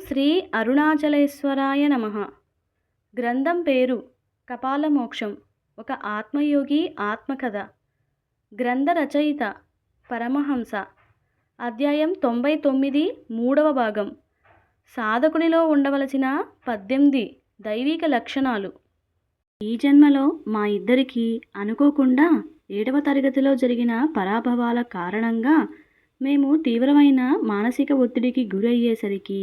శ్రీ అరుణాచలేశ్వరాయ నమః. గ్రంథం పేరు కపాలమోక్షం. ఒక ఆత్మయోగి ఆత్మకథ. గ్రంథ రచయిత పరమహంస. అధ్యాయం 99, 3వ భాగం. సాధకునిలో ఉండవలసిన 18 దైవిక లక్షణాలు. ఈ జన్మలో మా ఇద్దరికీ అనుకోకుండా 7వ తరగతిలో జరిగిన పరాభవాల కారణంగా మేము తీవ్రమైన మానసిక ఒత్తిడికి గురయ్యేసరికి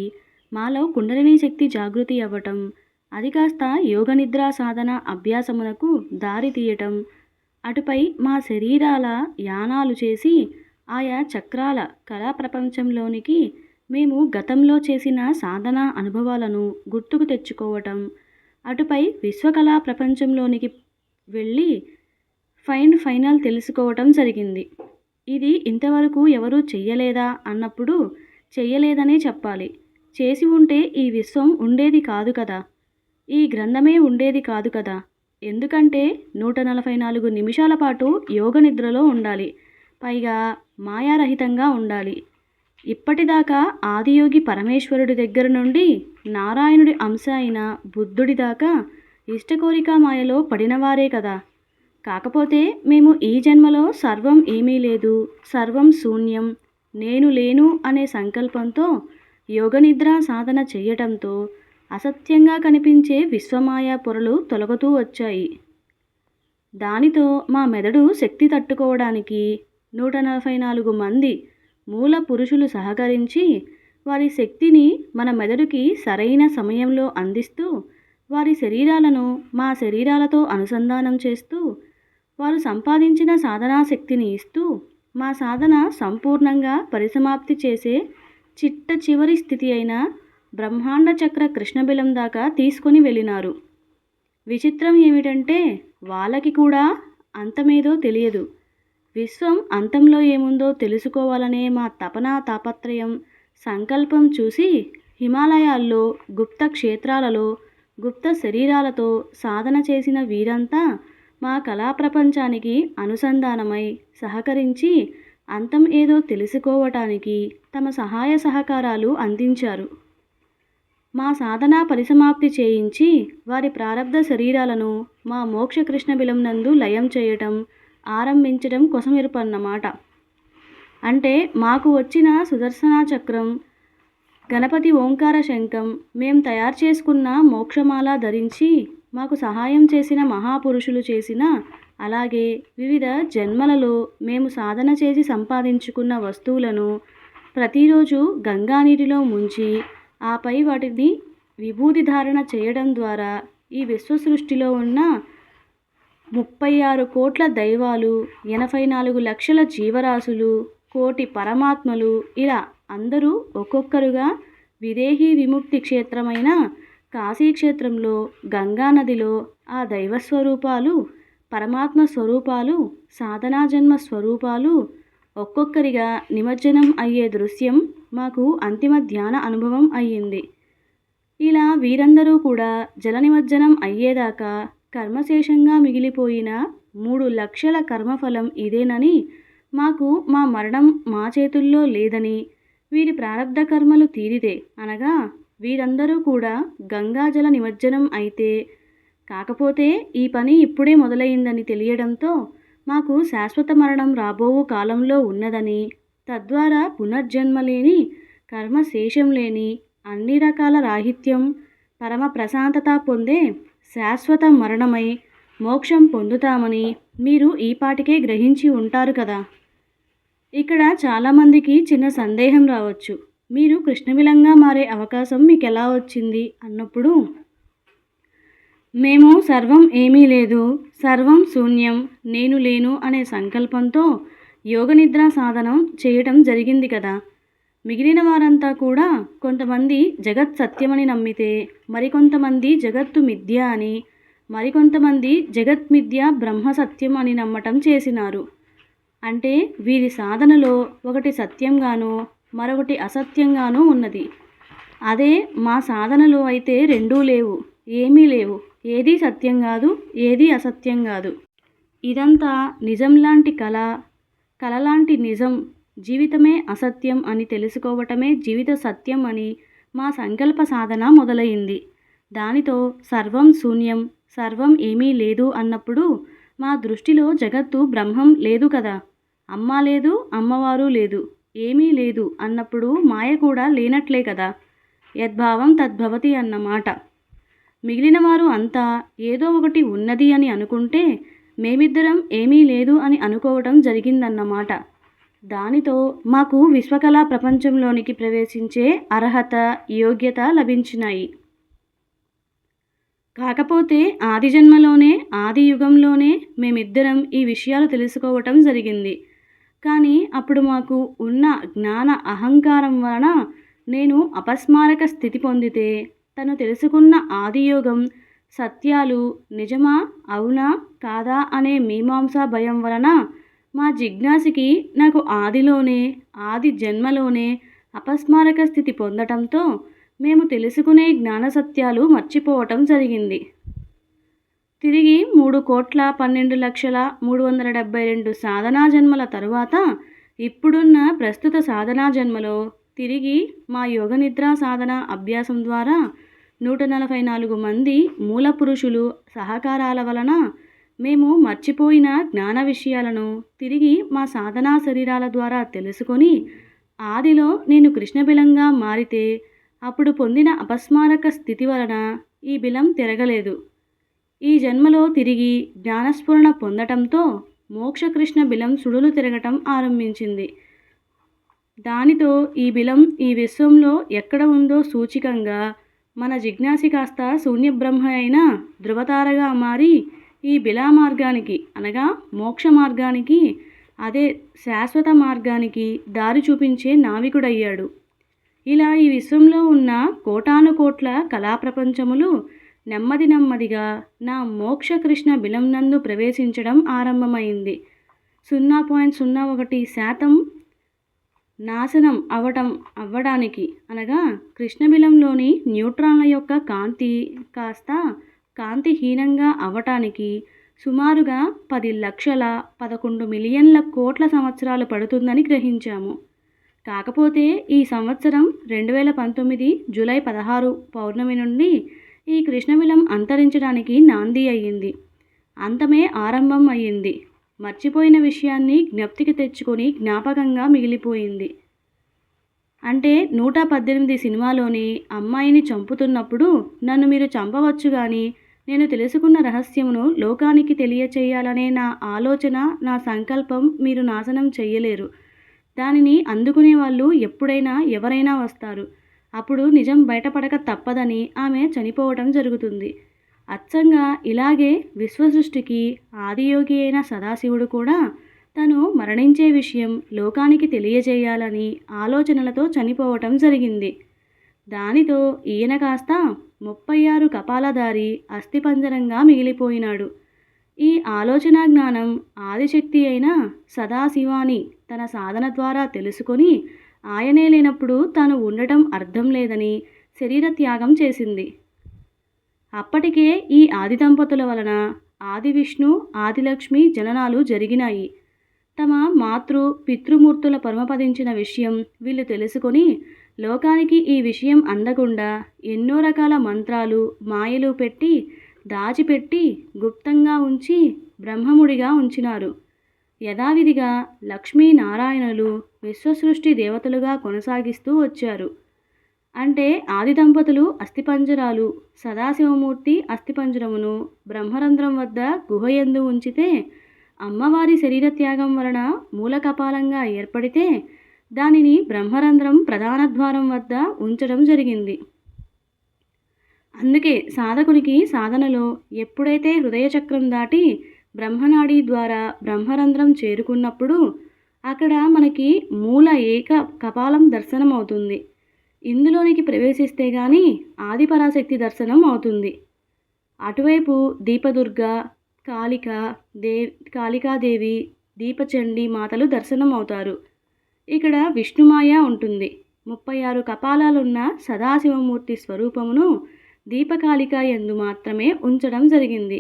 మాలో కుండలినీ శక్తి జాగృతి అవ్వటం, అది కాస్త యోగ నిద్రా సాధన అభ్యాసమునకు దారి తీయటం, అటుపై మా శరీరాల యానాలు చేసి ఆయా చక్రాల కళా ప్రపంచంలోనికి మేము గతంలో చేసిన సాధనా అనుభవాలను గుర్తుకు తెచ్చుకోవటం, అటుపై విశ్వకళా ప్రపంచంలోనికి వెళ్ళి ఫైనల్ తెలుసుకోవటం జరిగింది. ఇది ఇంతవరకు ఎవరూ చెయ్యలేదా అన్నప్పుడు చెయ్యలేదనే చెప్పాలి. చేసి ఉంటే ఈ విశ్వం ఉండేది కాదు కదా, ఈ గ్రంథమే ఉండేది కాదు కదా. ఎందుకంటే 144 నిమిషాల పాటు యోగ నిద్రలో ఉండాలి, పైగా మాయారహితంగా ఉండాలి. ఇప్పటిదాకా ఆదియోగి పరమేశ్వరుడి దగ్గర నుండి నారాయణుడి అంశ అయిన బుద్ధుడి దాకా ఇష్టకోరిక మాయలో పడినవారే కదా. కాకపోతే మేము ఈ జన్మలో సర్వం ఏమీ లేదు, సర్వం శూన్యం, నేను లేను అనే సంకల్పంతో యోగనిద్ర సాధన చేయటంతో అసత్యంగా కనిపించే విశ్వమాయా పొరలు తొలగుతూ వచ్చాయి. దానితో మా మెదడు శక్తి తట్టుకోవడానికి 144 మంది మూల పురుషులు సహకరించి వారి శక్తిని మన మెదడుకి సరైన సమయంలో అందిస్తూ వారి శరీరాలను మా శరీరాలతో అనుసంధానం చేస్తూ వారు సంపాదించిన సాధనా శక్తిని ఇస్తూ మా సాధన సంపూర్ణంగా పరిసమాప్తి చేసే చిట్ట చివరి స్థితి అయిన బ్రహ్మాండ చక్ర కృష్ణబిలం దాకా తీసుకొని వెళ్ళినారు. విచిత్రం ఏమిటంటే వాళ్ళకి కూడా అంతమేదో తెలియదు. విశ్వం అంతంలో ఏముందో తెలుసుకోవాలనే మా తపన తాపత్రయం సంకల్పం చూసి హిమాలయాల్లో గుప్త క్షేత్రాలలో గుప్త శరీరాలతో సాధన చేసిన వీరంతా మా కళా ప్రపంచానికి అనుసంధానమై సహకరించి అంతం ఏదో తెలుసుకోవటానికి తమ సహాయ సహకారాలు అందించారు. మా సాధనా పరిసమాప్తి చేయించి వారి ప్రారబ్ధ శరీరాలను మా మోక్ష కృష్ణబిలం నందు లయం చేయటం ఆరంభించడం కొసమెరుపన్నమాట. అంటే మాకు వచ్చిన సుదర్శన చక్రం, గణపతి ఓంకార శంఖం, మేం తయారు చేసుకున్న మోక్షమాల ధరించి మాకు సహాయం చేసిన మహాపురుషులు చేసిన, అలాగే వివిధ జన్మలలో మేము సాధన చేసి సంపాదించుకున్న వస్తువులను ప్రతిరోజు గంగా నీటిలో ముంచి ఆపై వాటిని విభూతి ధారణ చేయడం ద్వారా ఈ విశ్వ సృష్టిలో ఉన్న 36 కోట్ల దైవాలు, 84 లక్షల జీవరాశులు, కోటి పరమాత్మలు, ఇలా అందరూ ఒక్కొక్కరుగా విదేహీ విముక్తి క్షేత్రమైన కాశీక్షేత్రంలో గంగానదిలో ఆ దైవస్వరూపాలు, పరమాత్మ స్వరూపాలు, సాధనా జన్మ స్వరూపాలు ఒక్కొక్కరిగా నిమజ్జనం అయ్యే దృశ్యం మాకు అంతిమ ధ్యాన అనుభవం అయ్యింది. ఇలా వీరందరూ కూడా జల నిమజ్జనం అయ్యేదాకా కర్మశేషంగా మిగిలిపోయిన 3 లక్షల కర్మఫలం ఇదేనని, మాకు మా మరణం మా చేతుల్లో లేదని, వీరి ప్రారబ్ధ కర్మలు తీరితే అనగా వీరందరూ కూడా గంగాజల నిమజ్జనం అయితే, కాకపోతే ఈ పని ఇప్పుడే మొదలైందని తెలియడంతో మాకు శాశ్వత మరణం రాబోవు కాలంలో ఉన్నదని, తద్వారా పునర్జన్మ లేని, కర్మశేషం లేని, అన్ని రకాల రాహిత్యం, పరమ ప్రశాంతత పొందే శాశ్వత మరణమై మోక్షం పొందుతామని మీరు ఈపాటికే గ్రహించి ఉంటారు కదా. ఇక్కడ చాలామందికి చిన్న సందేహం రావచ్చు. మీరు కృష్ణబిలంగా మారే అవకాశం మీకు ఎలా వచ్చింది అన్నప్పుడు, మేము సర్వం ఏమీ లేదు, సర్వం శూన్యం, నేను లేను అనే సంకల్పంతో యోగ నిద్రా సాధనం చేయటం జరిగింది కదా. మిగిలిన వారంతా కూడా కొంతమంది జగత్ సత్యమని నమ్మితే, మరికొంతమంది జగత్తు మిథ్య అని, మరికొంతమంది జగత్ మిథ్య బ్రహ్మ సత్యం అని నమ్మటం చేసినారు. అంటే వీరి సాధనలో ఒకటి సత్యంగానో మరొకటి అసత్యంగానూ ఉన్నది. అదే మా సాధనలో అయితే రెండూ లేవు, ఏమీ లేవు, ఏదీ సత్యం కాదు, ఏదీ అసత్యం కాదు. ఇదంతా నిజం లాంటి కళ, కళ లాంటి నిజం, జీవితమే అసత్యం అని తెలుసుకోవటమే జీవిత సత్యం అని మా సంకల్ప సాధన మొదలైంది. దానితో సర్వం శూన్యం, సర్వం ఏమీ లేదు అన్నప్పుడు మా దృష్టిలో జగత్తు బ్రహ్మం లేదు కదా. అమ్మ లేదు, అమ్మవారు లేదు, ఏమీ లేదు అన్నప్పుడు మాయ కూడా లేనట్లే కదా. యద్భావం తద్భవతి అన్నమాట. మిగిలిన వారు అంతా ఏదో ఒకటి ఉన్నది అని అనుకుంటే మేమిద్దరం ఏమీ లేదు అని అనుకోవటం జరిగిందన్నమాట. దానితో మాకు విశ్వకళా ప్రపంచంలోనికి ప్రవేశించే అర్హత, యోగ్యత లభించినాయి. కాకపోతే ఆది జన్మలోనే, ఆది యుగంలోనే మేమిద్దరం ఈ విషయాలు తెలుసుకోవటం జరిగింది. కానీ అప్పుడు మాకు ఉన్న జ్ఞాన అహంకారం వలన నేను అపస్మారక స్థితి పొందితే తను తెలుసుకున్న ఆదియోగం సత్యాలు నిజమా, అవునా, కాదా అనే మీమాంసా భయం వలన మా జిజ్ఞాసకి నాకు ఆదిలోనే, ఆది జన్మలోనే అపస్మారక స్థితి పొందటంతో మేము తెలుసుకునే జ్ఞాన సత్యాలు మర్చిపోవటం జరిగింది. తిరిగి 3,12,372 సాధనా జన్మల తరువాత ఇప్పుడున్న ప్రస్తుత సాధనా జన్మలో తిరిగి మా యోగనిద్రా సాధన అభ్యాసం ద్వారా 144 మంది మూల పురుషులు సహకారాల వలన మేము మర్చిపోయిన జ్ఞాన విషయాలను తిరిగి మా సాధనా శరీరాల ద్వారా తెలుసుకొని ఆదిలో నేను కృష్ణబిలంగా మారితే అప్పుడు పొందిన అపస్మారక స్థితి వలన ఈ బిలం తిరగలేదు. ఈ జన్మలో తిరిగి జ్ఞానస్ఫురణ పొందటంతో మోక్షకృష్ణ బిలం సుడులు తిరగటం ఆరంభించింది. దానితో ఈ బిలం ఈ విశ్వంలో ఎక్కడ ఉందో సూచికంగా మన జిజ్ఞాసి కాస్త శూన్యబ్రహ్మ అయిన ధృవతారగా మారి ఈ బిలా మార్గానికి అనగా మోక్ష మార్గానికి, అదే శాశ్వత మార్గానికి దారి చూపించే నావికుడయ్యాడు. ఇలా ఈ విశ్వంలో ఉన్న కోటానుకోట్ల కళాప్రపంచములు నెమ్మది నెమ్మదిగా నా మోక్షకృష్ణ బిలం నందు ప్రవేశించడం ఆరంభమైంది. 0.01% నాశనం అవ్వడానికి అనగా కృష్ణబిలంలోని న్యూట్రాన్ల యొక్క కాంతి కాస్త కాంతిహీనంగా అవ్వటానికి సుమారుగా 10,11,000,000,000 కోట్ల సంవత్సరాలు పడుతుందని గ్రహించాము. కాకపోతే ఈ సంవత్సరం 2019 జూలై 16 పౌర్ణమి నుండి ఈ కృష్ణబిలం అంతరించడానికి నాంది అయ్యింది. అంతమే ఆరంభం అయ్యింది. మర్చిపోయిన విషయాన్ని జ్ఞప్తికి తెచ్చుకొని జ్ఞాపకంగా మిగిలిపోయింది. అంటే 118 సినిమాలోని అమ్మాయిని చంపుతున్నప్పుడు నన్ను మీరు చంపవచ్చు కానీ నేను తెలుసుకున్న రహస్యమును లోకానికి తెలియచేయాలనే నా ఆలోచన, నా సంకల్పం మీరు నాశనం చెయ్యలేరు. దానిని అందుకునే వాళ్ళు ఎప్పుడైనా ఎవరైనా వస్తారు. అప్పుడు నిజం బయటపడక తప్పదని ఆమె చనిపోవటం జరుగుతుంది. అచ్చంగా ఇలాగే విశ్వసృష్టికి ఆదియోగి అయిన సదాశివుడు కూడా తను మరణించే విషయం లోకానికి తెలియజేయాలని ఆలోచనలతో చనిపోవటం జరిగింది. దానితో ఈయన కాస్త 36 కపాలధారి అస్థిపంజరంగా మిగిలిపోయినాడు. ఈ ఆలోచన జ్ఞానం ఆదిశక్తి అయిన సదాశివాని తన సాధన ద్వారా తెలుసుకొని ఆయనే లేనప్పుడు తాను ఉండటం అర్థం లేదని శరీర త్యాగం చేసింది. అప్పటికే ఈ ఆది దంపతుల వలన ఆది విష్ణు, ఆదిలక్ష్మి జననాలు జరిగినాయి. తమ పితృమూర్తుల పరమపదించిన విషయం వీళ్ళు తెలుసుకొని లోకానికి ఈ విషయం అందకుండా ఎన్నో రకాల మంత్రాలు, మాయలు పెట్టి దాచిపెట్టి గుప్తంగా ఉంచి బ్రహ్మముడిగా ఉంచినారు. యథావిధిగా లక్ష్మీనారాయణులు విశ్వసృష్టి దేవతలుగా కొనసాగిస్తూ వచ్చారు. అంటే ఆది దంపతులు అస్థిపంజరాలు, సదాశివమూర్తి అస్థిపంజరమును బ్రహ్మరంధ్రం వద్ద గుహయందు ఉంచితే అమ్మవారి శరీర త్యాగం వలన మూల కపాలంగా ఏర్పడితే దానిని బ్రహ్మరంధ్రం ప్రధాన ద్వారం వద్ద ఉంచడం జరిగింది. అందుకే సాధకునికి సాధనలో ఎప్పుడైతే హృదయ చక్రం దాటి బ్రహ్మనాడి ద్వారా బ్రహ్మరంధ్రం చేరుకున్నప్పుడు అక్కడ మనకి మూల ఏక కపాలం దర్శనం అవుతుంది. ఇందులోనికి ప్రవేశిస్తే గాని ఆదిపరాశక్తి దర్శనం అవుతుంది. అటువైపు దీపదుర్గ, కాళికాదేవి, దీపచండి మాతలు దర్శనం అవుతారు. ఇక్కడ విష్ణుమాయ ఉంటుంది. 36 కపాలాలున్న సదాశివమూర్తి స్వరూపమును దీపకాళిక యందు మాత్రమే ఉంచడం జరిగింది.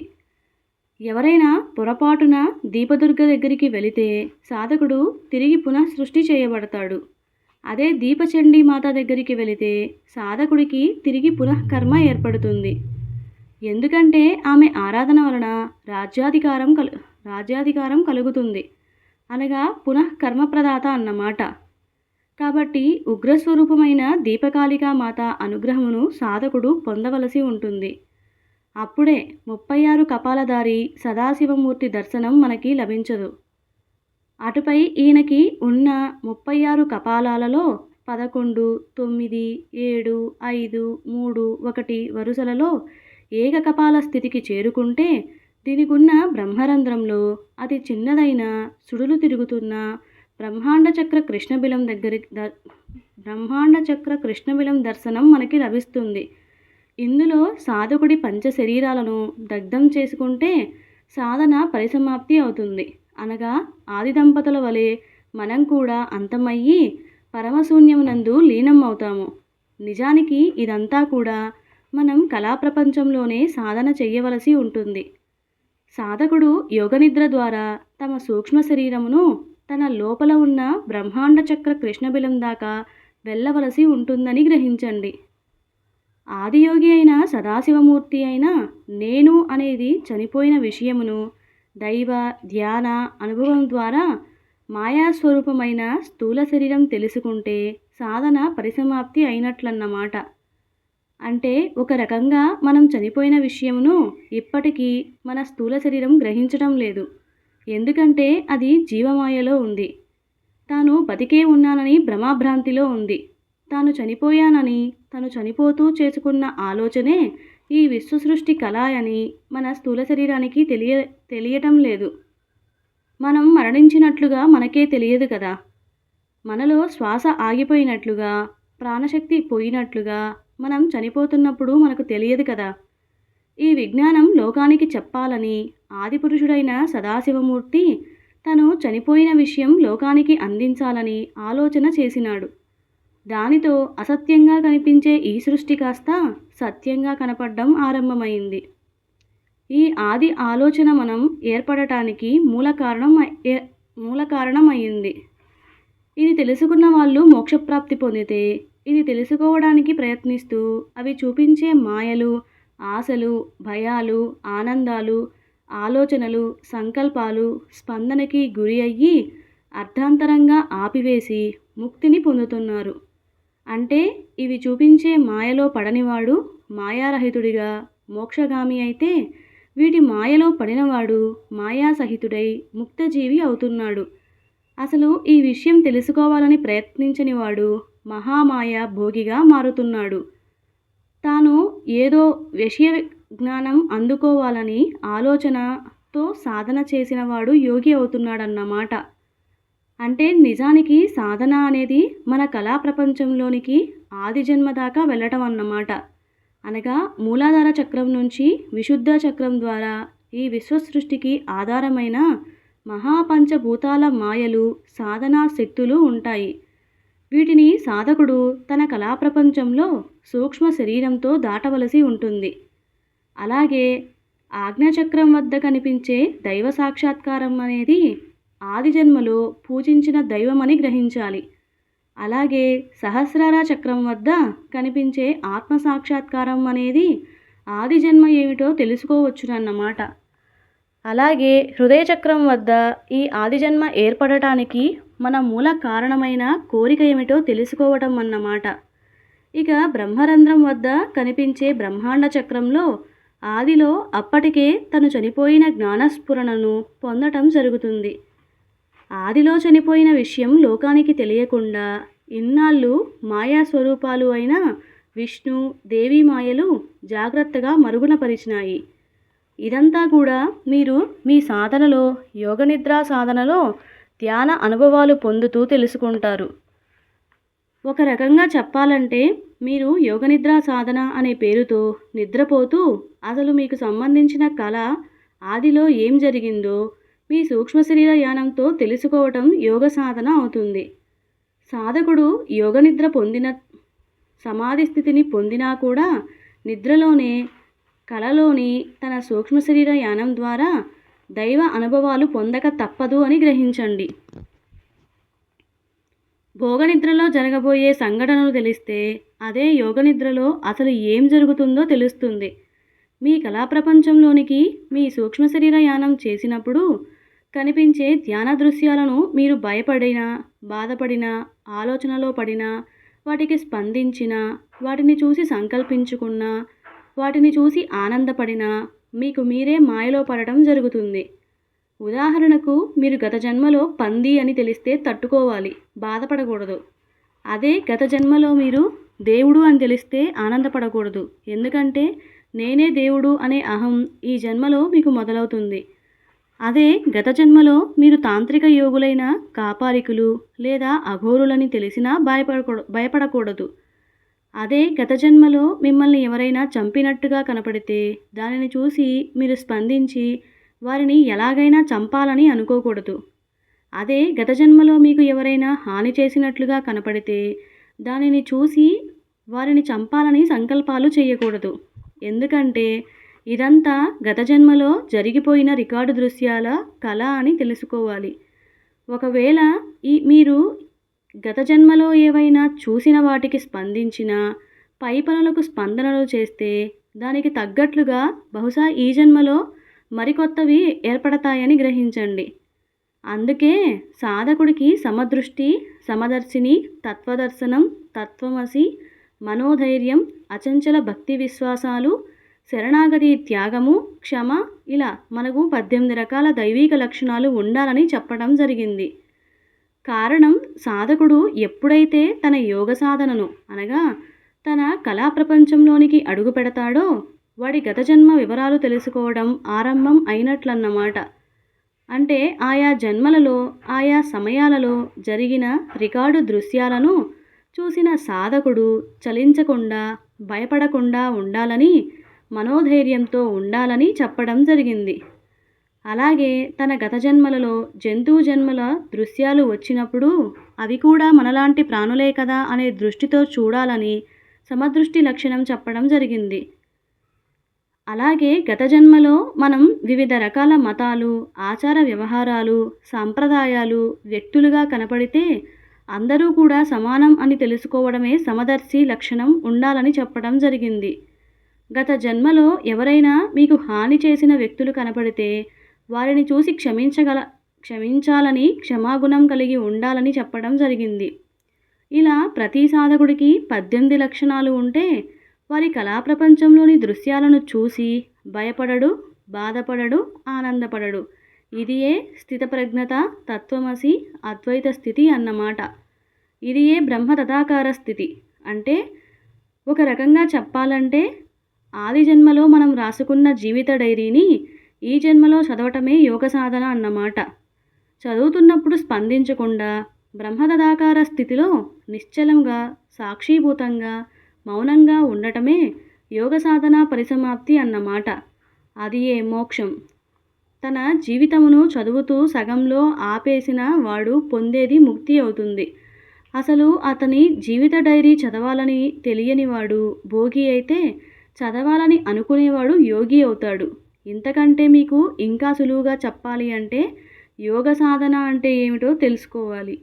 ఎవరైనా పొరపాటున దీపదుర్గ దగ్గరికి వెళితే సాధకుడు తిరిగి పునః సృష్టి చేయబడతాడు. అదే దీపచండీ మాత దగ్గరికి వెళితే సాధకుడికి తిరిగి పునఃకర్మ ఏర్పడుతుంది. ఎందుకంటే ఆమె ఆరాధన వలన రాజ్యాధికారం కలుగుతుంది, అనగా పునఃకర్మప్రదాత అన్నమాట. కాబట్టి ఉగ్రస్వరూపమైన దీపకాళికా మాత అనుగ్రహమును సాధకుడు పొందవలసి ఉంటుంది. అప్పుడే 36 కపాలధారి సదాశివమూర్తి దర్శనం మనకి లభించదు. అటుపై ఈయనకి ఉన్న 36 కపాలాలలో 11, 9, 7, 5, 3, 1 వరుసలలో ఏకకపాల స్థితికి చేరుకుంటే దీనికున్న బ్రహ్మరంధ్రంలో అతి చిన్నదైన సుడులు తిరుగుతున్న బ్రహ్మాండ చక్ర కృష్ణబిలం దర్శనం మనకి లభిస్తుంది. ఇందులో సాధకుడి పంచశరీరాలను దగ్ధం చేసుకుంటే సాధన పరిసమాప్తి అవుతుంది. అనగా ఆది దంపతుల వలె మనం కూడా అంతమయ్యి పరమశూన్యమునందు లీనం అవుతాము. నిజానికి ఇదంతా కూడా మనం కళాప్రపంచంలోనే సాధన చెయ్యవలసి ఉంటుంది. సాధకుడు యోగనిద్ర ద్వారా తమ సూక్ష్మ శరీరమును తన లోపల ఉన్న బ్రహ్మాండ చక్ర కృష్ణబిలం దాకా వెళ్ళవలసి ఉంటుందని గ్రహించండి. ఆదియోగి అయిన సదాశివమూర్తి అయిన నేను అనేది చనిపోయిన విషయమును దైవ ధ్యాన అనుభవం ద్వారా మాయాస్వరూపమైన స్థూల శరీరం తెలుసుకుంటే సాధన పరిసమాప్తి అయినట్లన్నమాట. అంటే ఒక రకంగా మనం చనిపోయిన విషయమును ఇప్పటికీ మన స్థూల శరీరం గ్రహించడం లేదు. ఎందుకంటే అది జీవమాయలో ఉంది. తాను బతికే ఉన్నానని భ్రమాభ్రాంతిలో ఉంది. తాను చనిపోయానని తను చనిపోతూ చేసుకున్న ఆలోచనే ఈ విశ్వసృష్టి కళ అని మన స్థూల శరీరానికి తెలియటం లేదు. మనం మరణించినట్లుగా మనకే తెలియదు కదా. మనలో శ్వాస ఆగిపోయినట్లుగా, ప్రాణశక్తి పోయినట్లుగా మనం చనిపోతున్నప్పుడు మనకు తెలియదు కదా. ఈ విజ్ఞానం లోకానికి చెప్పాలని ఆదిపురుషుడైన సదాశివమూర్తి తను చనిపోయిన విషయం లోకానికి అందించాలని ఆలోచన చేసినాడు. దానితో అసత్యంగా కనిపించే ఈ సృష్టి కాస్త సత్యంగా కనపడడం ఆరంభమైంది. ఈ ఆది ఆలోచన మనం ఏర్పడటానికి మూల కారణం అయింది. ఇది తెలుసుకున్న వాళ్ళు మోక్షప్రాప్తి పొందితే ఇది తెలుసుకోవడానికి ప్రయత్నిస్తూ అవి చూపించే మాయలు, ఆశలు, భయాలు, ఆనందాలు, ఆలోచనలు, సంకల్పాలు స్పందనకి గురి అయ్యి అర్ధాంతరంగా ఆపివేసి ముక్తిని పొందుతున్నారు. అంటే ఇవి చూపించే మాయలో పడనివాడు మాయారహితుడిగా మోక్షగామి అయితే, వీటి మాయలో పడినవాడు మాయాసహితుడై ముక్తజీవి అవుతున్నాడు. అసలు ఈ విషయం తెలుసుకోవాలని ప్రయత్నించని వాడు మహామాయ భోగిగా మారుతున్నాడు. తాను ఏదో విషయ జ్ఞానం అందుకోవాలని ఆలోచనతో సాధన చేసిన వాడు యోగి అవుతున్నాడన్నమాట. అంటే నిజానికి సాధన అనేది మన కళా ప్రపంచంలోనికి ఆది జన్మ దాకా వెళ్ళటం అన్నమాట. అనగా మూలాధార చక్రం నుంచి విశుద్ధ చక్రం ద్వారా ఈ విశ్వసృష్టికి ఆధారమైన మహాపంచభూతాల మాయలు, సాధనా శక్తులు ఉంటాయి. వీటిని సాధకుడు తన కళాప్రపంచంలో సూక్ష్మ శరీరంతో దాటవలసి ఉంటుంది. అలాగే ఆజ్ఞాచక్రం వద్ద కనిపించే దైవ సాక్షాత్కారం అనేది ఆది జన్మలో పూజించిన దైవమని గ్రహించాలి. అలాగే సహస్రార చక్రం వద్ద కనిపించే ఆత్మ సాక్షాత్కారం అనేది ఆది జన్మ ఏమిటో తెలుసుకోవచ్చునన్నమాట. అలాగే హృదయ చక్రం వద్ద ఈ ఆది జన్మ ఏర్పడటానికి మన మూల కారణమైన కోరిక ఏమిటో తెలుసుకోవటం అన్నమాట. ఇక బ్రహ్మరంధ్రం వద్ద కనిపించే బ్రహ్మాండ చక్రంలో ఆదిలో అప్పటికే తను చనిపోయిన జ్ఞానస్ఫురణను పొందటం జరుగుతుంది. ఆదిలో చనిపోయిన విషయం లోకానికి తెలియకుండా ఇన్నాళ్ళు మాయా స్వరూపాలు అయిన విష్ణు, దేవి మాయలు జాగ్రత్తగా మరుగున పరిచినాయి. ఇదంతా కూడా మీరు మీ సాధనలో, యోగనిద్రా సాధనలో ధ్యాన అనుభవాలు పొందుతూ తెలుసుకుంటారు. ఒక రకంగా చెప్పాలంటే మీరు యోగనిద్రా సాధన అనే పేరుతో నిద్రపోతూ అసలు మీకు సంబంధించిన కళ ఆదిలో ఏం జరిగిందో మీ సూక్ష్మ శరీర యానంతో తెలుసుకోవటం యోగ సాధన అవుతుంది. సాధకుడు యోగనిద్ర పొందిన సమాధి స్థితిని పొందినా కూడా నిద్రలోనే కళలోని తన సూక్ష్మ శరీర యానం ద్వారా దైవ అనుభవాలు పొందక తప్పదు అని గ్రహించండి. భోగనిద్రలో జరగబోయే సంఘటనలు తెలిస్తే అదే యోగనిద్రలో అసలు ఏం జరుగుతుందో తెలుస్తుంది. మీ కళా ప్రపంచంలోనికి మీ సూక్ష్మ శరీర యానం చేసినప్పుడు కనిపించే ధ్యాన దృశ్యాలను మీరు భయపడినా, బాధపడినా, ఆలోచనలో పడినా, వాటికి స్పందించినా, వాటిని చూసి సంకల్పించుకున్నా, వాటిని చూసి ఆనందపడినా మీకు మీరే మాయలో పడటం జరుగుతుంది. ఉదాహరణకు మీరు గత జన్మలో పంది అని తెలిస్తే తట్టుకోవాలి, బాధపడకూడదు. అదే గత జన్మలో మీరు దేవుడు అని తెలిస్తే ఆనందపడకూడదు. ఎందుకంటే నేనే దేవుడు అనే అహం ఈ జన్మలో మీకు మొదలవుతుంది. అదే గత జన్మలో మీరు తాంత్రిక యోగులైన కాపాలికులు లేదా అఘోరులని తెలిసినా భయపడకూడదు. అదే గత జన్మలో మిమ్మల్ని ఎవరైనా చంపినట్టుగా కనపడితే దానిని చూసి మీరు స్పందించి వారిని ఎలాగైనా చంపాలని అనుకోకూడదు. అదే గత జన్మలో మీకు ఎవరైనా హాని చేసినట్లుగా కనపడితే దానిని చూసి వారిని చంపాలని సంకల్పాలు చేయకూడదు. ఎందుకంటే ఇదంతా గత జన్మలో జరిగిపోయిన రికార్డు దృశ్యాల కళ అని తెలుసుకోవాలి. ఒకవేళ మీరు గత జన్మలో ఏవైనా చూసిన వాటికి స్పందించినా, పై పనులకు స్పందనలు చేస్తే దానికి తగ్గట్లుగా బహుశా ఈ జన్మలో మరికొత్తవి ఏర్పడతాయని గ్రహించండి. అందుకే సాధకుడికి సమదృష్టి, సమదర్శిని, తత్వదర్శనం, తత్వమసి, మనోధైర్యం, అచంచల భక్తి విశ్వాసాలు, శరణాగతి, త్యాగము, క్షమ ఇలా మనకు 18 రకాల దైవీక లక్షణాలు ఉండాలని చెప్పడం జరిగింది. కారణం సాధకుడు ఎప్పుడైతే తన యోగ సాధనను అనగా తన కళా ప్రపంచంలోనికి అడుగు పెడతాడో వాడి గత జన్మ వివరాలు తెలుసుకోవడం ఆరంభం అయినట్లన్నమాట. అంటే ఆయా జన్మలలో ఆయా సమయాలలో జరిగిన రికార్డు దృశ్యాలను చూసిన సాధకుడు చలించకుండా, భయపడకుండా ఉండాలని, మనోధైర్యంతో ఉండాలని చెప్పడం జరిగింది. అలాగే తన గత జన్మలలో జంతువు జన్మల దృశ్యాలు వచ్చినప్పుడు అవి కూడా మనలాంటి ప్రాణులే కదా అనే దృష్టితో చూడాలని సమదృష్టి లక్షణం చెప్పడం జరిగింది. అలాగే గత జన్మలో మనం వివిధ రకాల మతాలు, ఆచార వ్యవహారాలు, సాంప్రదాయాలు, వ్యక్తులుగా కనపడితే అందరూ కూడా సమానం అని తెలుసుకోవడమే సమదర్శి లక్షణం ఉండాలని చెప్పడం జరిగింది. గత జన్మలో ఎవరైనా మీకు హాని చేసిన వ్యక్తులు కనపడితే వారిని చూసి క్షమించాలని, క్షమాగుణం కలిగి ఉండాలని చెప్పడం జరిగింది. ఇలా ప్రతి సాధకుడికి 18 లక్షణాలు ఉంటే వారి కళా ప్రపంచంలోని దృశ్యాలను చూసి భయపడడు, బాధపడడు, ఆనందపడడు. ఇదియే స్థితప్రజ్ఞత, తత్వమసి, అద్వైత స్థితి అన్నమాట. ఇదియే బ్రహ్మ తదాకార స్థితి. అంటే ఒక రకంగా చెప్పాలంటే ఆది జన్మలో మనం రాసుకున్న జీవిత డైరీని ఈ జన్మలో చదవటమే యోగ సాధన అన్నమాట. చదువుతున్నప్పుడు స్పందించకుండా బ్రహ్మతదాకార స్థితిలో నిశ్చలంగా, సాక్షీభూతంగా, మౌనంగా ఉండటమే యోగ సాధన పరిసమాప్తి అన్నమాట. అది ఏ మోక్షం. తన జీవితమును చదువుతూ సగంలో ఆపేసిన వాడు పొందేది ముక్తి అవుతుంది. అసలు అతని జీవిత డైరీ చదవాలని తెలియనివాడు భోగి అయితే చదవాలని అనుకునేవాడు యోగి అవుతాడు. ఇంతకంటే మీకు ఇంకా సులువుగా చెప్పాలి అంటే యోగ సాధన అంటే ఏమిటో తెలుసుకోవాలి.